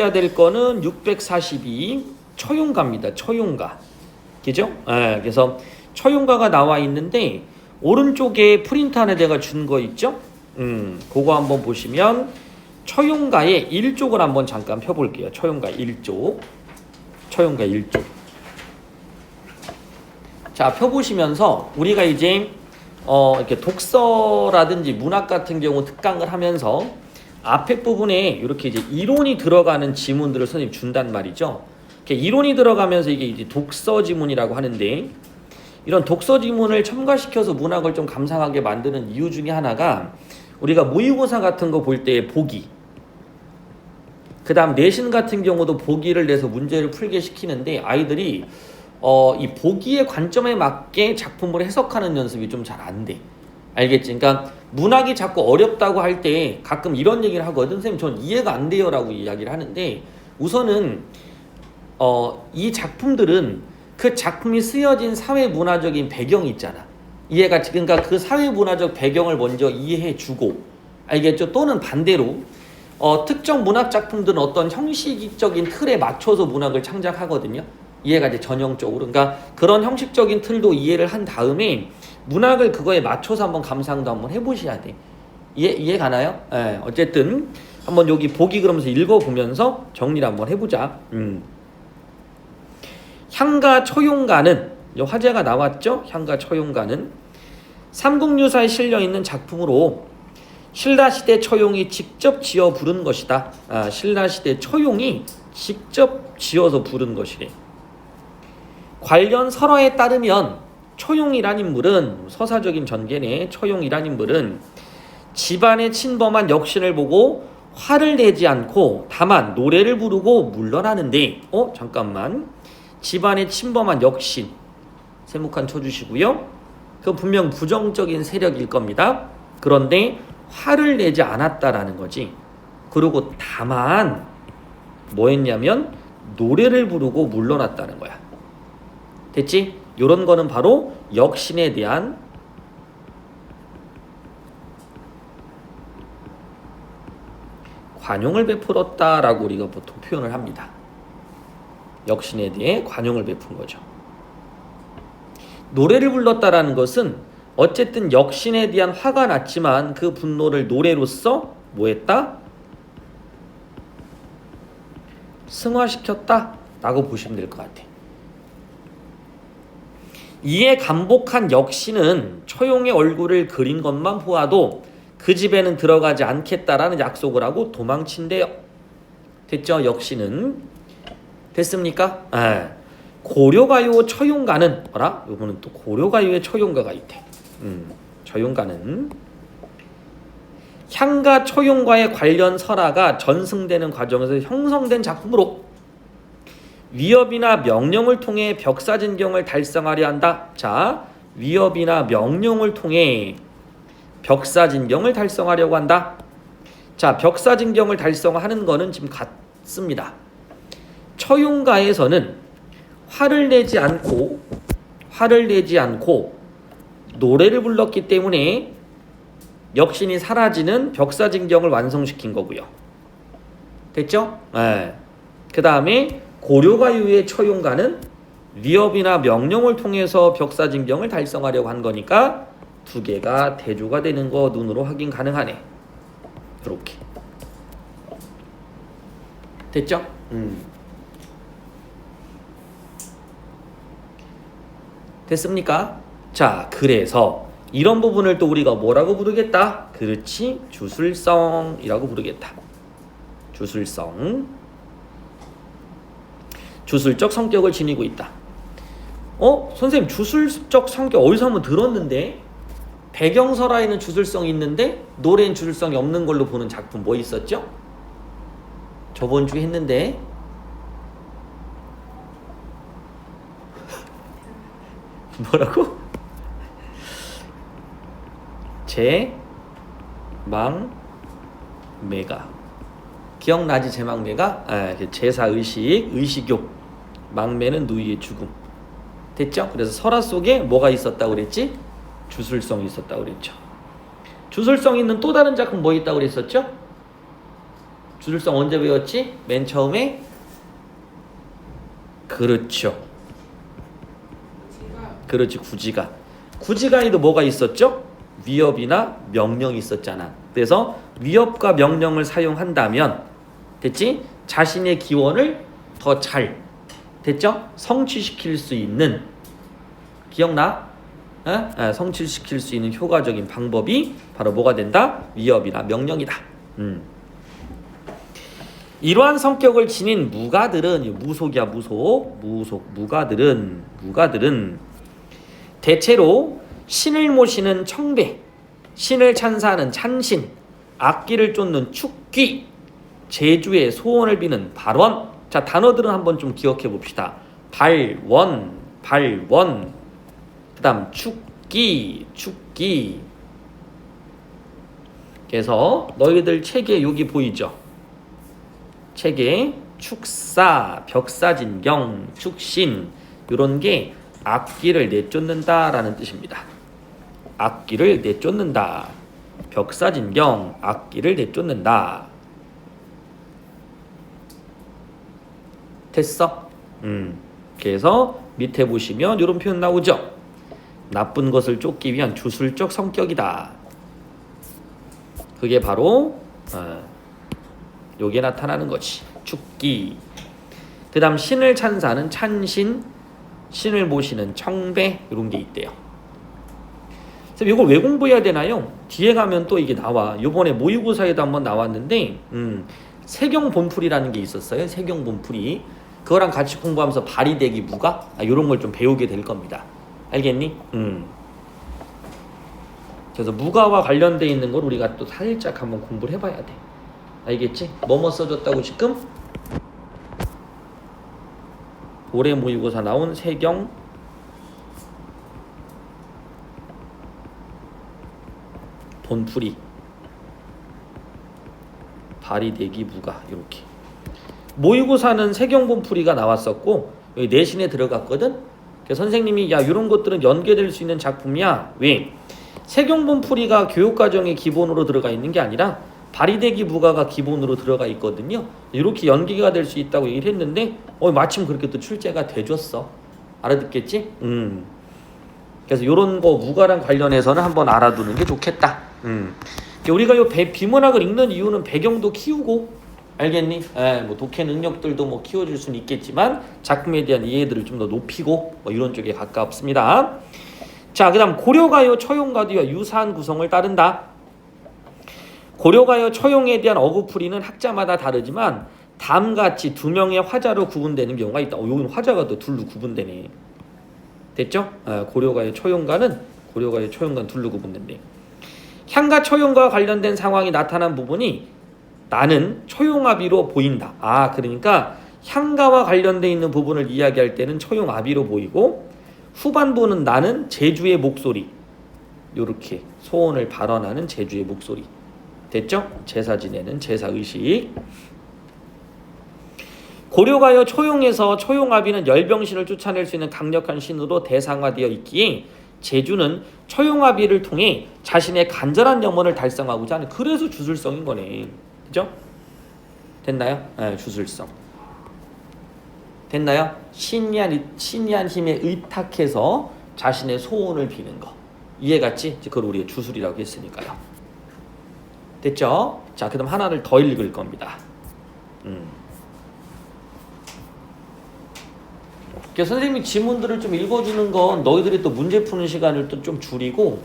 해야 될 거는 642 처용가입니다. 처용가. 그죠? 그래서 처용가가 나와 있는데 오른쪽에 프린트 안에 내가 준 거 있죠? 그거 한번 보시면 처용가의 1쪽을 한번 잠깐 펴볼게요. 처용가 1쪽. 처용가 1쪽. 자, 펴보시면서 우리가 이제 이렇게 독서라든지 문학 같은 경우 특강을 하면서 앞에 부분에 이렇게 이제 이론이 들어가는 지문들을 선생님이 준단 말이죠. 이렇게 이론이 들어가면서 이게 이제 독서 지문이라고 하는데 이런 독서 지문을 첨가시켜서 문학을 좀 감상하게 만드는 이유 중에 하나가 우리가 모의고사 같은 거 볼 때 보기, 그 다음 내신 같은 경우도 보기를 내서 문제를 풀게 시키는데 아이들이 이 보기의 관점에 맞게 작품을 해석하는 연습이 좀 잘 안 돼. 알겠지? 그러니까 문학이 자꾸 어렵다고 할 때 가끔 이런 얘기를 하거든. 선생님 전 이해가 안 돼요 라고 이야기를 하는데 우선은 이 작품들은 그 작품이 쓰여진 사회 문화적인 배경이 있잖아. 이해가, 그러니까 그 사회 문화적 배경을 먼저 이해해 주고, 알겠죠? 또는 반대로 특정 문학 작품들은 어떤 형식적인 틀에 맞춰서 문학을 창작하거든요. 이해가 이제 전형적으로. 그러니까 그런 형식적인 틀도 이해를 한 다음에 문학을 그거에 맞춰서 한번 감상도 한번 해보셔야 돼. 이해 가나요? 어쨌든 한번 여기 보기 그러면서 읽어보면서 정리를 한번 해보자. 향가 처용가는 화제가 나왔죠? 향가 처용가는 삼국유사에 실려있는 작품으로 신라시대 처용이 직접 지어 부른 것이다. 신라시대 처용이 직접 지어서 부른 것이래. 관련 설화에 따르면 처용이란 인물은, 서사적인 전개네, 처용이란 인물은 집안에 침범한 역신을 보고 화를 내지 않고 다만 노래를 부르고 물러나는데, 잠깐만, 집안에 침범한 역신 세목한 쳐주시고요. 그 분명 부정적인 세력일 겁니다. 그런데 화를 내지 않았다라는 거지. 그리고 다만 뭐 했냐면 노래를 부르고 물러났다는 거야. 됐지? 요런 거는 바로 역신에 대한 관용을 베풀었다라고 우리가 보통 표현을 합니다. 역신에 대해 관용을 베푼 거죠. 노래를 불렀다라는 것은 어쨌든 역신에 대한 화가 났지만 그 분노를 노래로서 뭐 했다? 승화시켰다 라고 보시면 될 것 같아. 이에 감복한 역신은 처용의 얼굴을 그린 것만 보아도 그 집에는 들어가지 않겠다라는 약속을 하고 도망친대요. 됐죠? 역신은. 됐습니까? 고려가요 처용가는 뭐라? 요거는 또 고려가요의 처용가가 있대. 처용가는 향가 처용과의 관련 설화가 전승되는 과정에서 형성된 작품으로 위협이나 명령을 통해 벽사진경을 달성하려 한다. 자, 위협이나 명령을 통해 벽사진경을 달성하려고 한다. 자, 벽사진경을 달성하는 거는 지금 같습니다. 처용가에서는 화를 내지 않고 노래를 불렀기 때문에 역신이 사라지는 벽사진경을 완성시킨 거고요. 됐죠? 그 다음에 고려가유의 처용가는 위협이나 명령을 통해서 벽사진경을 달성하려고 한 거니까 두 개가 대조가 되는 거 눈으로 확인 가능하네. 이렇게. 됐죠? 됐습니까? 자, 그래서 이런 부분을 또 우리가 뭐라고 부르겠다? 그렇지, 주술성이라고 부르겠다. 주술성. 주술적 성격을 지니고 있다. 선생님 주술적 성격 어디서 한번 들었는데? 배경설화에는 주술성이 있는데 노래엔 주술성이 없는 걸로 보는 작품 뭐 있었죠? 저번 주에 했는데 뭐라고? 제망매가 기억나지? 제망매가? 제사의식, 의식욕, 망매는 누이의 죽음. 됐죠? 그래서 설화 속에 뭐가 있었다고 그랬지? 주술성이 있었다고 그랬죠. 주술성 있는 또 다른 작품 뭐 있다고 그랬었죠? 주술성 언제 배웠지? 맨 처음에. 그렇죠. 그렇지, 구지가. 구지가에도 뭐가 있었죠? 위협이나 명령이 있었잖아. 그래서 위협과 명령을 사용한다면 됐지? 자신의 기원을 더 잘 됐죠? 성취시킬 수 있는 기억나? 성취시킬 수 있는 효과적인 방법이 바로 뭐가 된다? 위협이나 명령이다. 이러한 성격을 지닌 무가들은 무속이야 무가들은 대체로 신을 모시는 청배, 신을 찬사하는 찬신, 악기를 쫓는 축귀, 제주의 소원을 비는 발원. 자, 단어들은 한번 좀 기억해 봅시다. 발원, 그다음 축귀. 그래서 너희들 책에 여기 보이죠? 책에 축사, 벽사진경, 축신 이런 게 악기를 내쫓는다라는 뜻입니다. 악기를 내쫓는다. 벽사진경, 악기를 내쫓는다. 됐어? 그래서 밑에 보시면 이런 표현 나오죠. 나쁜 것을 쫓기 위한 주술적 성격이다. 그게 바로 요게 나타나는 거지. 축기. 그 다음 신을 찬사하는 찬신, 신을 모시는 청배 이런 게 있대요. 그래서 이걸 왜 공부해야 되나요? 뒤에 가면 또 이게 나와. 이번에 모의고사에도 한번 나왔는데 세경본풀이라는 게 있었어요. 세경본풀이. 그거랑 같이 공부하면서 발이대기 무가 이런 걸 좀 배우게 될 겁니다. 알겠니? 그래서 무가와 관련돼 있는 걸 우리가 또 살짝 한번 공부를 해봐야 돼. 알겠지? 뭐뭐 써줬다고 지금? 올해 모의고사 나온 세경 본풀이 발이대기 무가 이렇게. 모의고사는 세경본풀이가 나왔었고 여기 내신에 들어갔거든. 그래서 선생님이 야 이런 것들은 연계될 수 있는 작품이야. 왜? 세경본풀이가 교육과정의 기본으로 들어가 있는 게 아니라 발이대기 무가가 기본으로 들어가 있거든요. 이렇게 연계가 될 수 있다고 얘기를 했는데 마침 그렇게 또 출제가 돼줬어. 알아듣겠지? 그래서 이런 거 무가랑 관련해서는 한번 알아두는 게 좋겠다. 우리가 요 비문학을 읽는 이유는 배경도 키우고 알겠니? 뭐 독해 능력들도 뭐 키워줄 수는 있겠지만 작품에 대한 이해들을 좀 더 높이고 뭐 이런 쪽에 가깝습니다. 자, 그다음 고려가요 처용가도와 유사한 구성을 따른다. 고려가요 처용에 대한 어구풀이는 학자마다 다르지만 다음같이 두 명의 화자로 구분되는 경우가 있다. 여기는 화자가 또 둘로 구분되네. 됐죠? 고려가요 처용가는 둘로 구분된대. 향가 처용과 관련된 상황이 나타난 부분이 나는 처용아비로 보인다. 그러니까 향가와 관련돼 있는 부분을 이야기할 때는 처용아비로 보이고 후반부는 나는 제주의 목소리. 요렇게 소원을 발언하는 제주의 목소리. 됐죠? 제사 지내는 제사의식. 고려가요 처용에서 처용아비는 열병신을 쫓아낼 수 있는 강력한 신으로 대상화되어 있기에 제주는 처용아비를 통해 자신의 간절한 염원을 달성하고자 하는 그래서 주술성인 거네. 그죠? 됐나요? 주술성. 됐나요? 신이한 힘에 의탁해서 자신의 소원을 비는 거. 이해갔지? 그걸 우리가 주술이라고 했으니까요. 됐죠? 자, 그다음 하나를 더 읽을 겁니다. 그래서 선생님이 지문들을 좀 읽어주는 건 너희들이 또 문제 푸는 시간을 또 좀 줄이고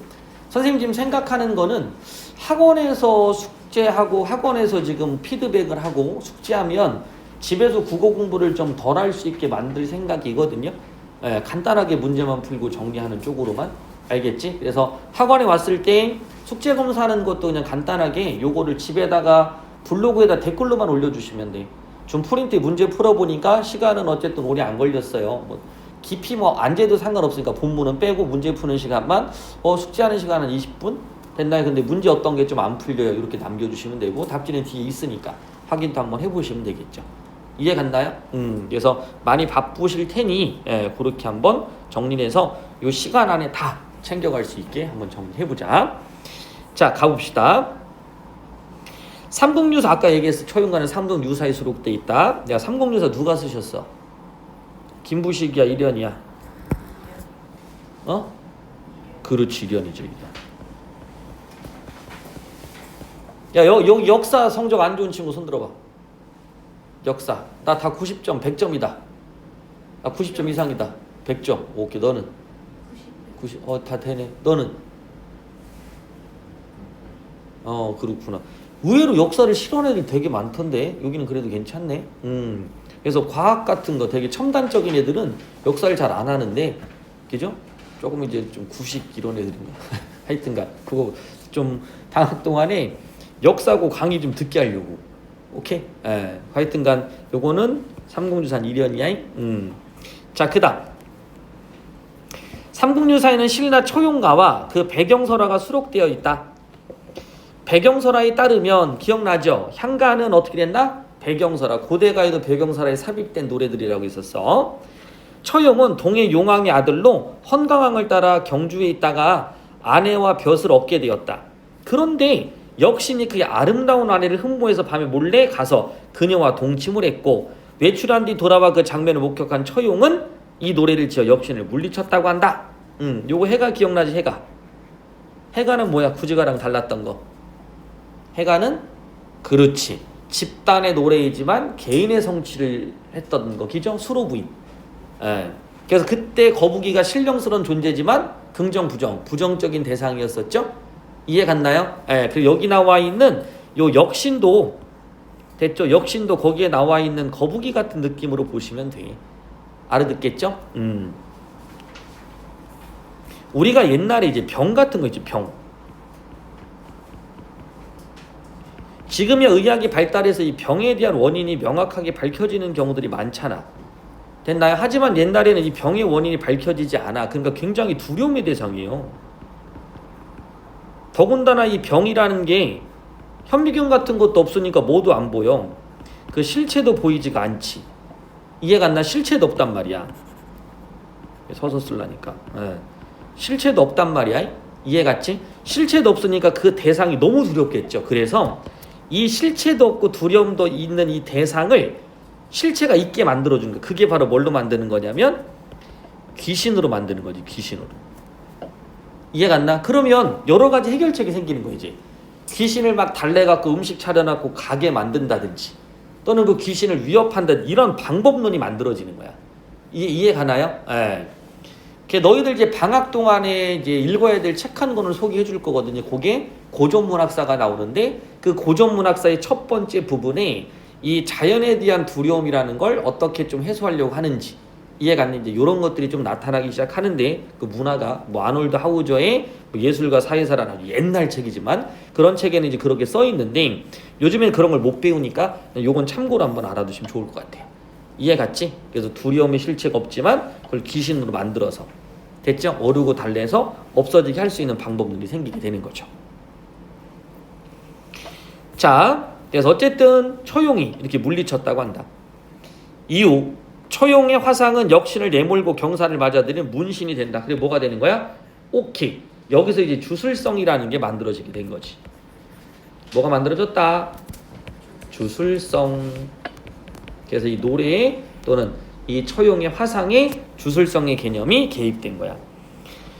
선생님 지금 생각하는 거는 학원에서 숙제하고 학원에서 지금 피드백을 하고 숙제하면 집에서 국어 공부를 좀 덜 할 수 있게 만들 생각이거든요. 간단하게 문제만 풀고 정리하는 쪽으로만. 알겠지? 그래서 학원에 왔을 때 숙제 검사하는 것도 그냥 간단하게 요거를 집에다가 블로그에다 댓글로만 올려주시면 돼. 좀 프린트 문제 풀어보니까 시간은 어쨌든 오래 안 걸렸어요. 뭐 깊이 뭐 안 재도 상관없으니까 본문은 빼고 문제 푸는 시간만 숙제하는 시간은 20분 됐나요? 근데 문제 어떤 게 좀 안 풀려요. 이렇게 남겨주시면 되고 답지는 뒤에 있으니까 확인도 한번 해보시면 되겠죠. 이해 갔나요? 그래서 많이 바쁘실 테니 그렇게 한번 정리해서 이 시간 안에 다 챙겨갈 수 있게 한번 정리해보자. 자, 가봅시다. 삼국유사 아까 얘기했어. 처용과는 삼국유사에 수록돼 있다. 내가 삼국유사 누가 쓰셨어? 김부식이야, 이련이야? 어? 그렇지, 이련이죠. 야, 여기 역사 성적 안 좋은 친구 손 들어봐. 역사. 나 다 90점, 100점이다. 나 90점 이상이다. 100점. 오케이, 너는? 90. 다 되네. 너는? 그렇구나. 의외로 역사를 싫어하는 애들 되게 많던데 여기는 그래도 괜찮네. 그래서 과학 같은 거 되게 첨단적인 애들은 역사를 잘 안 하는데, 그죠? 조금 이제 좀 구식 이런 애들인가. 하여튼간 그거 좀 방학 동안에 역사고 강의 좀 듣게 하려고. 오케이? 하여튼간 요거는 삼국유사는 이련이야. 자, 그다음 삼국유사에는 신라 초용가와 그 배경설화가 수록되어 있다. 배경설화에 따르면 기억나죠? 향가는 어떻게 됐나? 배경설화. 고대가에도 배경설화에 삽입된 노래들이라고 있었어. 처용은 동해 용왕의 아들로 헌강왕을 따라 경주에 있다가 아내와 벼슬을 얻게 되었다. 그런데 역신이 그의 아름다운 아내를 흠모해서 밤에 몰래 가서 그녀와 동침을 했고, 외출한 뒤 돌아와 그 장면을 목격한 처용은 이 노래를 지어 역신을 물리쳤다고 한다. 요거 해가 기억나지? 해가는 뭐야? 구지가랑 달랐던 거. 해가는 그렇지, 집단의 노래이지만 개인의 성취를 했던 거, 기죠? 수로부인. 그래서 그때 거북이가 신령스러운 존재지만 긍정 부정적인 대상이었었죠. 이해 갔나요? 그리고 여기 나와 있는 요 역신도 됐죠? 역신도 거기에 나와 있는 거북이 같은 느낌으로 보시면 돼. 알아듣겠죠? 우리가 옛날에 이제 병 같은 거 있지, 병. 지금의 의학이 발달해서 이 병에 대한 원인이 명확하게 밝혀지는 경우들이 많잖아. 됐나요? 하지만 옛날에는 이 병의 원인이 밝혀지지 않아. 그러니까 굉장히 두려움의 대상이에요. 더군다나 이 병이라는 게 현미경 같은 것도 없으니까 뭐도 안 보여. 그 실체도 보이지가 않지. 이해가 안 나? 실체도 없단 말이야. 서서 쓰려니까. 실체도 없단 말이야. 이해 갔지? 실체도 없으니까 그 대상이 너무 두렵겠죠. 그래서 이 실체도 없고 두려움도 있는 이 대상을 실체가 있게 만들어준 거야. 그게 바로 뭘로 만드는 거냐면 귀신으로 만드는 거지. 귀신으로. 이해가 안 나? 그러면 여러 가지 해결책이 생기는 거야. 이제 귀신을 막 달래갖고 음식 차려놓고 가게 만든다든지, 또는 그 귀신을 위협한다든지, 이런 방법론이 만들어지는 거야. 이해 가나요? 너희들 이제 방학 동안에 이제 읽어야 될 책 한 권을 소개해 줄 거거든요. 그게 고전문학사가 나오는데, 그 고전문학사의 첫 번째 부분에 이 자연에 대한 두려움이라는 걸 어떻게 좀 해소하려고 하는지, 이해가 안 되는지 이런 것들이 좀 나타나기 시작하는데, 그 문화가 뭐 아놀드 하우저의 뭐 예술과 사회사라는 아주 옛날 책이지만 그런 책에는 이제 그렇게 써 있는데, 요즘에는 그런 걸 못 배우니까 요건 참고로 한번 알아두시면 좋을 것 같아요. 이해 갔지? 그래서 두려움의 실체가 없지만 그걸 귀신으로 만들어서, 됐죠? 어르고 달래서 없어지게 할 수 있는 방법들이 생기게 되는 거죠. 자, 그래서 어쨌든 처용이 이렇게 물리쳤다고 한다. 이후 처용의 화상은 역신을 내몰고 경사를 맞아들이는 문신이 된다. 그래 뭐가 되는 거야? 오케이. 여기서 이제 주술성이라는 게 만들어지게 된 거지. 뭐가 만들어졌다? 주술성. 그래서 이 노래에 또는 이 처용의 화상에 주술성의 개념이 개입된 거야.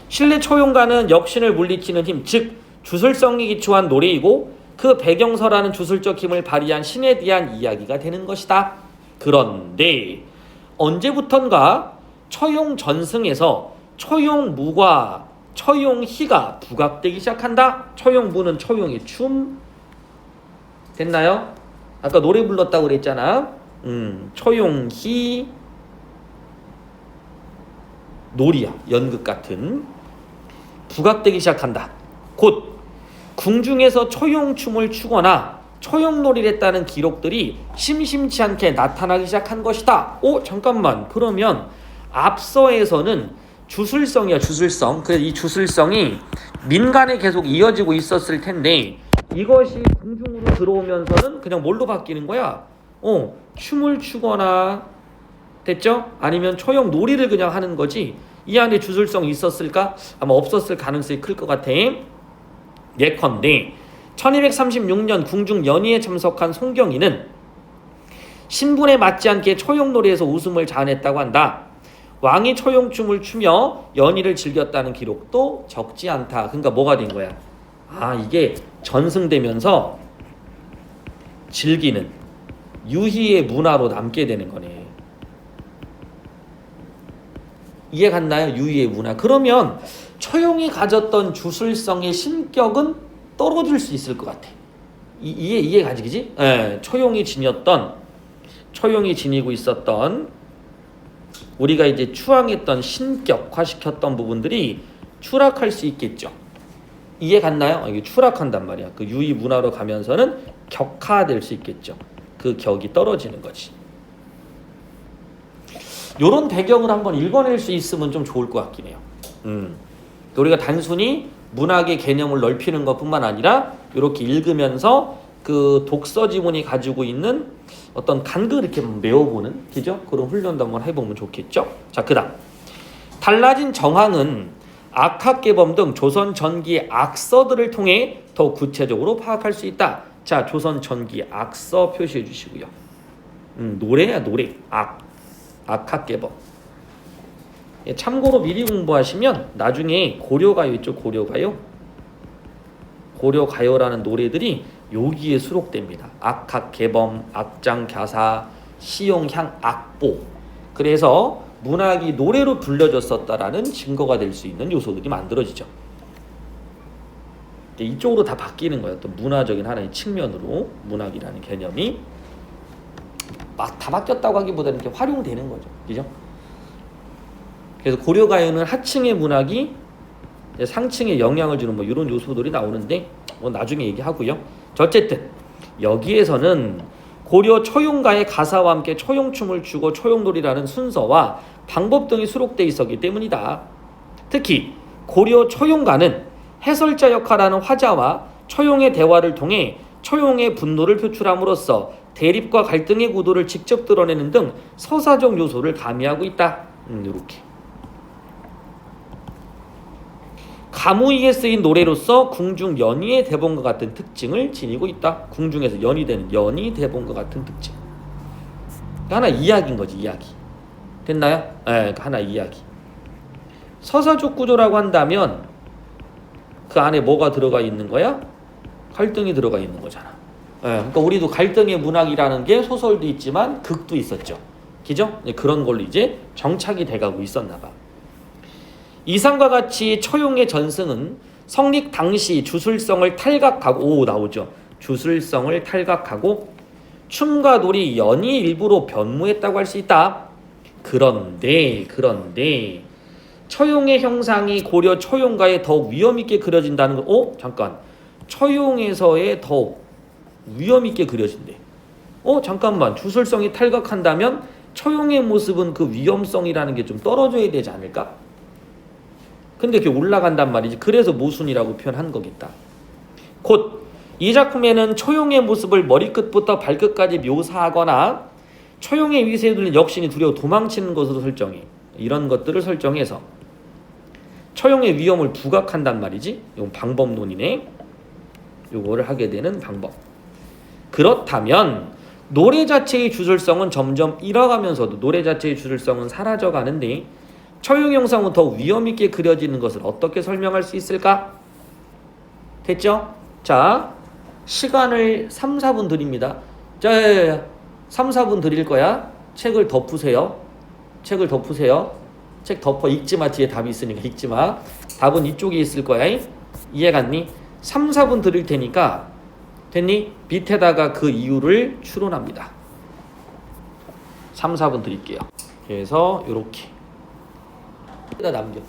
신뢰 처용가는 역신을 물리치는 힘, 즉 주술성이 기초한 노래이고, 그 배경서라는 주술적 힘을 발휘한 신에 대한 이야기가 되는 것이다. 그런데 언제부턴가 처용 전승에서 처용무과 처용희가 부각되기 시작한다. 처용무는 처용의 춤. 됐나요? 아까 노래 불렀다고 그랬잖아. 처용희 놀이야, 연극 같은. 부각되기 시작한다. 곧 궁중에서 처용춤을 추거나 처용놀이를 했다는 기록들이 심심치 않게 나타나기 시작한 것이다. 잠깐만, 그러면 앞서에서는 주술성이야, 주술성. 그래서 이 주술성이 민간에 계속 이어지고 있었을 텐데, 이것이 궁중으로 들어오면서는 그냥 뭘로 바뀌는 거야? 춤을 추거나, 됐죠? 아니면 처용놀이를 그냥 하는 거지. 이 안에 주술성이 있었을까? 아마 없었을 가능성이 클 것 같아. 예컨대 1236년 궁중 연희에 참석한 송경희는 신분에 맞지 않게 초용놀이에서 웃음을 자아냈다고 한다. 왕이 초용춤을 추며 연희를 즐겼다는 기록도 적지 않다. 그러니까 뭐가 된 거야? 이게 전승되면서 즐기는 유희의 문화로 남게 되는 거네. 이해 갔나요? 유희의 문화. 그러면 초용이 가졌던 주술성의 신격은 떨어질 수 있을 것 같아. 이해 가지, 그지? 예, 초용이 지니고 있었던 우리가 이제 추앙했던 신격화시켰던 부분들이 추락할 수 있겠죠. 이해 갔나요? 이게 추락한단 말이야. 그 유희 문화로 가면서는 격화될 수 있겠죠. 그 격이 떨어지는 거지. 요런 배경을 한번 읽어낼 수 있으면 좀 좋을 것 같긴 해요. 우리가 단순히 문학의 개념을 넓히는 것뿐만 아니라 이렇게 읽으면서 그 독서 지문이 가지고 있는 어떤 간극을 이렇게 메워보는, 그죠? 그런 훈련도 한번 해보면 좋겠죠. 자, 그다음 달라진 정황은 악학개범 등 조선 전기의 악서들을 통해 더 구체적으로 파악할 수 있다. 자, 조선 전기 악서 표시해 주시고요. 노래야 노래. 악학개범. 참고로 미리 공부하시면 나중에 고려가요 있죠. 고려가요라는 노래들이 여기에 수록됩니다. 악학개범, 악장갸사, 시용향, 악보. 그래서 문학이 노래로 불려졌었다라는 증거가 될 수 있는 요소들이 만들어지죠. 이쪽으로 다 바뀌는 거예요. 또 문화적인 하나의 측면으로 문학이라는 개념이 막 다 바뀌었다고 하기보다는 이렇게 활용되는 거죠. 그죠? 그래서 고려가요는 하층의 문학이 상층에 영향을 주는 뭐 이런 요소들이 나오는데 나중에 얘기하고요. 어쨌든 여기에서는 고려 초용가의 가사와 함께 초용춤을 추고 초용놀이라는 순서와 방법 등이 수록되어 있었기 때문이다. 특히 고려 초용가는 해설자 역할하는 화자와 초용의 대화를 통해 초용의 분노를 표출함으로써 대립과 갈등의 구도를 직접 드러내는 등 서사적 요소를 가미하고 있다. 이렇게. 가무이에 쓰인 노래로서 궁중 연희의 대본과 같은 특징을 지니고 있다. 궁중에서 연희되는 연희 대본과 같은 특징. 하나 이야기인 거지, 이야기. 됐나요? 네, 하나 이야기. 서사적 구조라고 한다면 그 안에 뭐가 들어가 있는 거야? 갈등이 들어가 있는 거잖아. 네, 그러니까 우리도 갈등의 문학이라는 게 소설도 있지만 극도 있었죠. 그죠? 그런 걸로 이제 정착이 돼가고 있었나 봐. 이상과 같이 초용의 전승은 성립 당시 주술성을 탈각하고 나오죠. 주술성을 탈각하고 춤과 놀이 연희 일부로 변모했다고 할 수 있다. 그런데 초용의 형상이 고려 초용가에 더욱 위험있게 그려진다는 거. 잠깐. 초용에서의 더욱 위험있게 그려진대. 잠깐만. 주술성이 탈각한다면 초용의 모습은 그 위험성이라는 게 좀 떨어져야 되지 않을까? 근데 그게 올라간단 말이지. 그래서 모순이라고 표현한 거겠다. 곧 이 작품에는 초용의 모습을 머리끝부터 발끝까지 묘사하거나 초용의 위세에 들린 역신이 두려워 도망치는 것으로 설정해. 이런 것들을 설정해서 초용의 위험을 부각한단 말이지. 이건 방법론이네. 요거를 하게 되는 방법. 그렇다면 노래 자체의 주술성은 점점 잃어가면서도 노래 자체의 주술성은 사라져가는데 초용 형상은 더욱 위험있게 그려지는 것을 어떻게 설명할 수 있을까? 됐죠? 자, 시간을 3, 4분 드립니다. 자, 3, 4분 드릴 거야. 책을 덮으세요. 책 덮어. 읽지 마. 뒤에 답이 있으니까 읽지 마. 답은 이쪽에 있을 거야. 이해 갔니? 3, 4분 드릴 테니까 됐니? 밑에다가 그 이유를 추론합니다. 3, 4분 드릴게요. 그래서 요렇게 남겨.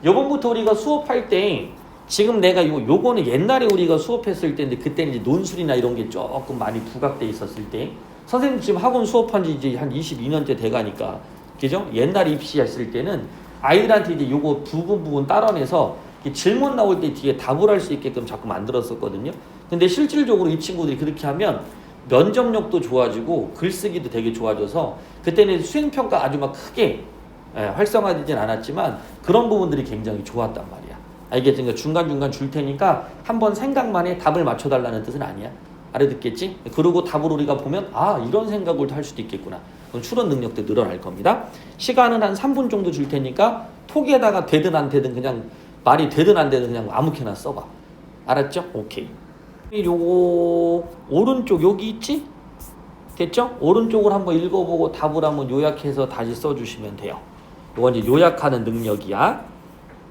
요번부터 우리가 수업할 때 지금 내가 요거는 옛날에 우리가 수업했을 때인데 그때는 이제 논술이나 이런 게 조금 많이 부각돼 있었을 때 선생님 지금 학원 수업한 지 이제 한 22년째 돼가니까 그죠? 옛날 입시했을 때는 아이들한테 이제 요거 부분 따라내서 질문 나올 때 뒤에 답을 할 수 있게끔 자꾸 만들었었거든요. 근데 실질적으로 이 친구들이 그렇게 하면 면접력도 좋아지고 글쓰기도 되게 좋아져서 그때는 수행평가 아주 막 크게 활성화되진 않았지만 그런 부분들이 굉장히 좋았단 말이야. 알겠지? 그러니까 중간중간 줄 테니까 한번 생각만 해. 답을 맞춰달라는 뜻은 아니야. 알아듣겠지? 그리고 답을 우리가 보면 아 이런 생각을 할 수도 있겠구나. 그럼 추론 능력도 늘어날 겁니다. 시간은 한 3분 정도 줄 테니까 톡에다가 되든 안 되든 그냥 말이 되든 안 되든 그냥 아무렇게나 써봐. 알았죠? 오케이. 요거 오른쪽 여기 있지? 됐죠? 오른쪽을 한번 읽어보고 답을 한번 요약해서 다시 써주시면 돼요. 이건 이제 요약하는 능력이야.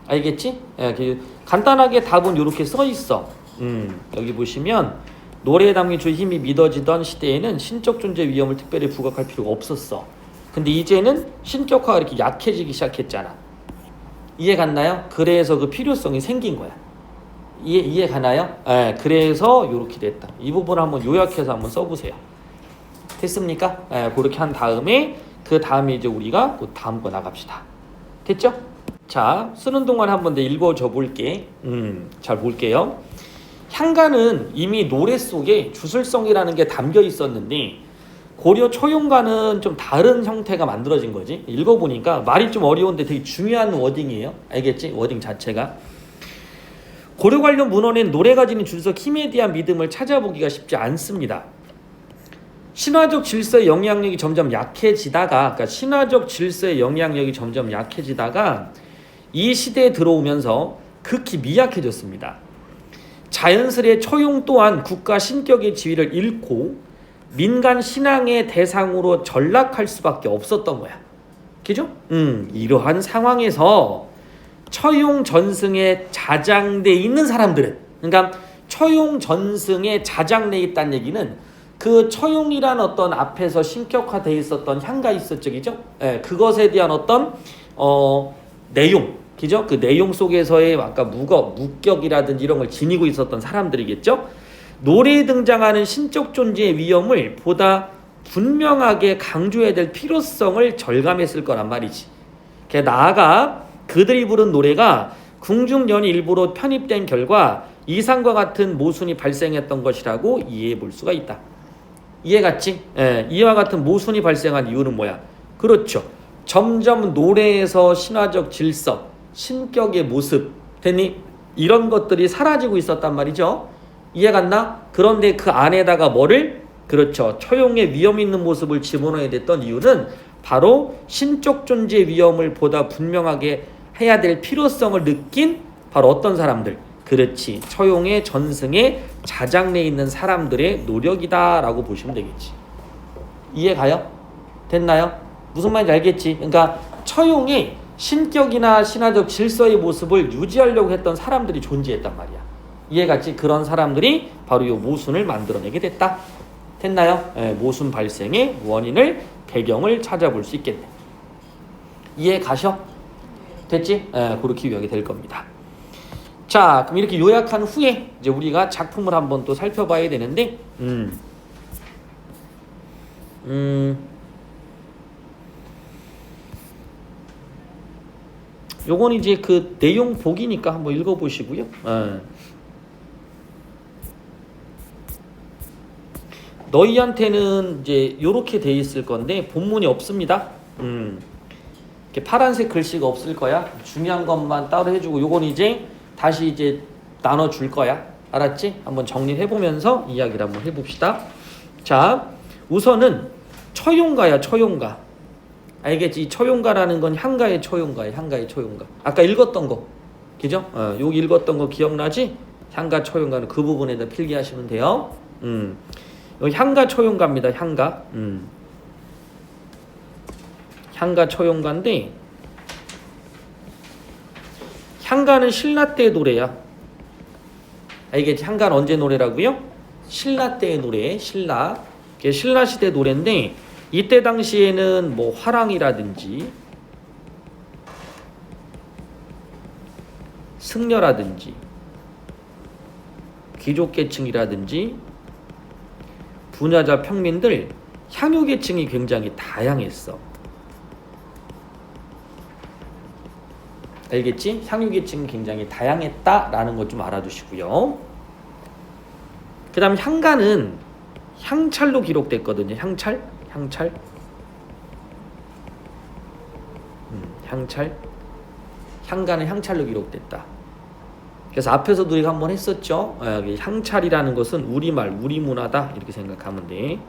알겠지? 예, 간단하게 답은 이렇게 써 있어. 여기 보시면 노래에 담긴 주의 힘이 믿어지던 시대에는 신적 존재 위험을 특별히 부각할 필요가 없었어. 근데 이제는 신격화가 이렇게 약해지기 시작했잖아. 이해 갔나요? 그래서 그 필요성이 생긴 거야. 이해 가나요? 예, 그래서 이렇게 됐다. 이 부분을 한번 요약해서 한번 써보세요. 됐습니까? 예, 그렇게 한 다음에 그 다음에 이제 우리가 또 다음 거 나갑시다. 됐죠? 자, 쓰는 동안 한번 더 읽어줘 볼게. 잘 볼게요. 향가는 이미 노래 속에 주술성이라는 게 담겨 있었는데 고려 초용가는 좀 다른 형태가 만들어진 거지. 읽어보니까 말이 좀 어려운데 되게 중요한 워딩이에요. 알겠지? 워딩 자체가. 고려 관련 문헌엔 노래가 지닌 주술적 힘에 대한 믿음을 찾아보기가 쉽지 않습니다. 신화적 질서의 영향력이 점점 약해지다가, 그러니까 신화적 질서의 영향력이 점점 약해지다가 이 시대에 들어오면서 극히 미약해졌습니다. 자연스레 초용 또한 국가 신격의 지위를 잃고 민간 신앙의 대상으로 전락할 수밖에 없었던 거야. 그죠? 이러한 상황에서 처용 전승에 자장돼 있는 사람들은, 그러니까 처용 전승에 자장돼 있다는 얘기는 그 처용이란 어떤 앞에서 신격화되어 있었던 향가 있었죠, 그죠? 예, 그것에 대한 어떤 내용, 그죠? 그 내용 속에서의 아까 무격이라든지 이런 걸 지니고 있었던 사람들이겠죠? 노래에 등장하는 신적 존재의 위험을 보다 분명하게 강조해야 될 필요성을 절감했을 거란 말이지. 나아가 그들이 부른 노래가 궁중연이 일부로 편입된 결과 이상과 같은 모순이 발생했던 것이라고 이해해 볼 수가 있다. 이해 갔지? 예, 이와 같은 모순이 발생한 이유는 뭐야? 그렇죠. 점점 노래에서 신화적 질서, 신격의 모습, 됐니? 이런 것들이 사라지고 있었단 말이죠. 이해 갔나? 그런데 그 안에다가 뭐를? 그렇죠. 처용의 위험 있는 모습을 집어넣어야 됐던 이유는 바로 신적 존재 위험을 보다 분명하게 해야 될 필요성을 느낀 바로 어떤 사람들? 그렇지. 처용의 전승에 자장내 있는 사람들의 노력이다라고 보시면 되겠지. 이해 가요? 됐나요? 무슨 말인지 알겠지? 그러니까 처용이 신격이나 신화적 질서의 모습을 유지하려고 했던 사람들이 존재했단 말이야. 이해 갔지? 그런 사람들이 바로 이 모순을 만들어내게 됐다. 됐나요? 예, 모순 발생의 원인을, 배경을 찾아볼 수 있겠네. 이해 가셔? 됐지? 예, 그렇게 요약이 될 겁니다. 자, 그럼 이렇게 요약한 후에 이제 우리가 작품을 한번 또 살펴봐야 되는데, 요건 이제 그 내용 보기니까 한번 읽어보시고요. 너희한테는 이제 요렇게 돼 있을 건데 본문이 없습니다. 이렇게 파란색 글씨가 없을 거야. 중요한 것만 따로 해주고 요건 이제 다시 이제 나눠줄 거야. 알았지? 한번 정리해보면서 이야기를 한번 해봅시다. 자, 우선은 처용가야, 처용가. 알겠지? 이 처용가라는 건 향가의 처용가야, 향가의 처용가. 아까 읽었던 거, 그죠? 여기 읽었던 거 기억나지? 향가 처용가는 그 부분에다 필기하시면 돼요. 여기 향가 처용가입니다, 향가. 향가 처용가인데, 향가는 신라 때 노래야. 알겠지? 향가는 언제 노래라고요? 신라 때의 노래, 신라. 신라 시대 노래인데 이때 당시에는 뭐 화랑이라든지 승려라든지 귀족계층이라든지 부녀자 평민들 향유계층이 굉장히 다양했어. 알겠지? 향유계층이 굉장히 다양했다라는 것 좀 알아두시고요. 그 다음 향가는 향찰로 기록됐거든요. 향찰. 향가는 향찰로 기록됐다. 그래서 앞에서도 우리가 한번 했었죠. 향찰이라는 것은 우리말, 우리 문화다 이렇게 생각하면 돼.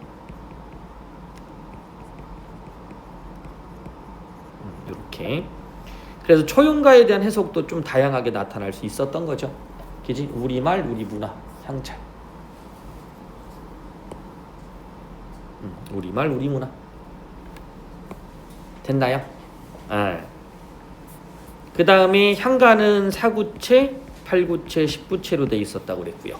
이렇게. 그래서 초용가에 대한 해석도 좀 다양하게 나타날 수 있었던 거죠. 그지? 우리말, 우리 문화, 향찰. 우리말, 우리 문화. 됐나요? 그 다음에 향가는 4구체, 8구체, 10구체로 돼 있었다고 그랬고요.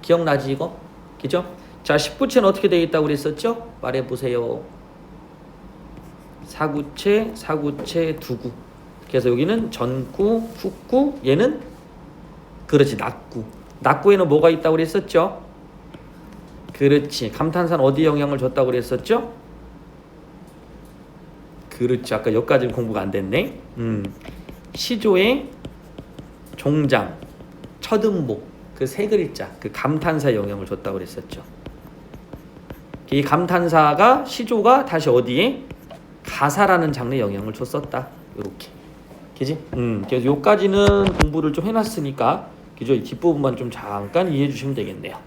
기억나지 이거? 그죠? 자, 10구체는 어떻게 돼 있다고 그랬었죠? 말해보세요. 4구체, 4구체, 2구. 그래서 여기는 전구, 훅구, 얘는 그렇지 낙구. 낙구에는 뭐가 있다고 그랬었죠? 그렇지. 감탄사는 어디에 영향을 줬다고 그랬었죠? 그렇지. 아까 여기까지는 공부가 안 됐네. 시조의 종장, 첫음복 그 세 글자 그 감탄사에 영향을 줬다고 그랬었죠. 이 감탄사가 시조가 다시 어디에? 가사라는 장르에 영향을 줬었다. 요렇게. 그지? 그래서 요까지는 공부를 좀 해놨으니까 그죠? 이 뒷부분만 좀 잠깐 이해해 주시면 되겠네요.